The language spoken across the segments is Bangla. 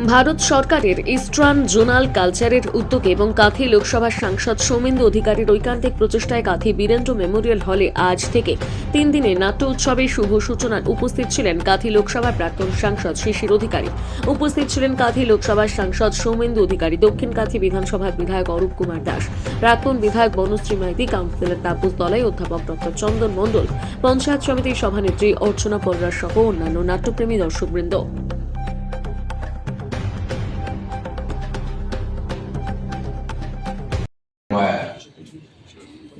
ভারত সরকারের ইস্টার্ন জোনাল কালচারের উদ্যোগে এবং কাঁথি লোকসভার সাংসদ সৌমেন্দু অধিকারীর ঐকান্তিক প্রচেষ্টায় কাঁথি বীরেন্দ্র মেমোরিয়াল হলে আজ থেকে 3 দিনের নাট্য উৎসবের শুভ সূচনায় উপস্থিত ছিলেন কাঁথি লোকসভার প্রাক্তন সাংসদ শিশির অধিকারী। উপস্থিত ছিলেন কাঁথি লোকসভার সাংসদ সৌমেন্দু অধিকারী, দক্ষিণ কাঁথি বিধানসভার বিধায়ক অরূপ কুমার দাস, প্রাক্তন বিধায়ক বনশ্রী মাইতি, কাউন্সিলর তাপস দলাই, অধ্যাপক ডক্টর চন্দন মণ্ডল, পঞ্চায়েত সমিতির সভানেত্রী অর্চনা পলরার সহ অন্যান্য নাট্যপ্রেমী দর্শকবৃন্দ।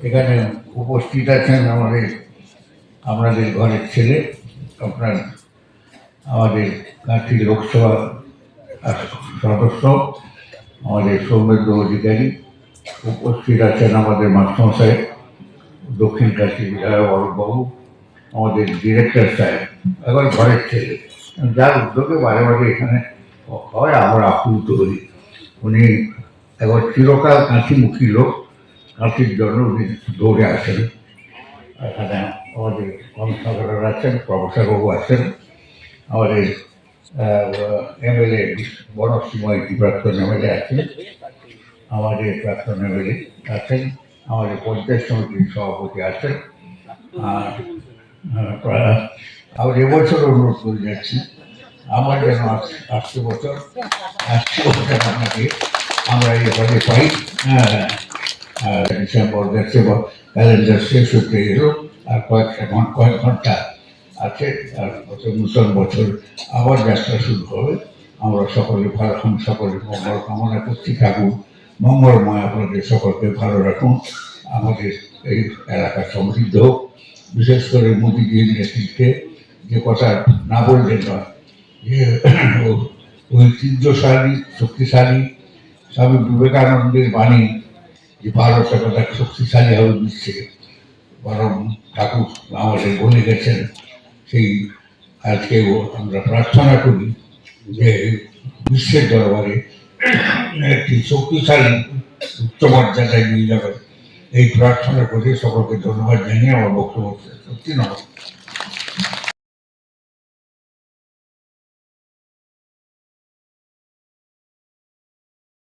এখানে উপস্থিত আছেন আমাদের ঘরের ছেলে, আমাদের কাঁথি লোকসভা সদস্য আমাদের সৌমেন্দু অধিকারী, উপস্থিত আছেন আমাদের মাস্টারমশাই দক্ষিণ কাশী বিধায়ক অরূপবাবু, আমাদের ডিরেক্টর সাহেব, এখন ঘরের ছেলে, যার উদ্যোগে বারে বারে এখানে হয় আমরা আপ্লুত হই। উনি এখন চিরকাল কাঁথিমুখী লোক, কাঁথির জন্য উনি দৌড়ে আসেন। এখানে আমাদের কনসালর আছেন, প্রফেসরবাবু আছেন, আমাদের এমএলএ বনশ্রী মাইতি প্রাক্তন এমএলএ আছেন, আমাদের প্রাক্তন এমএলএ আছেন, আমাদের পঞ্চায়েত সমিতির সভাপতি আছেন। আর এবছর অনুরোধ করে যাচ্ছি, আমার যেন 80 বছর আপনাকে আমরা এই ঘরে পাই। ডিসেম্বর গেছে, ক্যালেন্ডার শেষ হতে এলো, আর কয়েক ঘন্টা আছে, আর নতুন বছর আবার যাত্রা শুরু হবে। আমরা সকলে সকলের মঙ্গল কামনা করছি। ঠাকুর মঙ্গলময় আপনাদের সকলকে ভালো রাখুন, আমাদের এই এলাকা সমৃদ্ধ হোক। বিশেষ করে মোদীজির নেতৃত্বে যে কথা না বললেন নয়, যে ঐতিহ্যশালী শক্তিশালী স্বামী বিবেকানন্দের বাণী যে ভারত একটা শক্তিশালী হবে বিশ্বে, বরং ঠাকুর আমাদের বলে গেছেন। সেই আজকেও আমরা প্রার্থনা করি যে বিশ্বের দরবারে একটি শক্তিশালী উচ্চ মর্যাদায় নিয়ে যাবে। এই প্রার্থনা করে সকলকে ধন্যবাদ জানিয়ে আমার বক্তব্য সত্যি নমস্কার।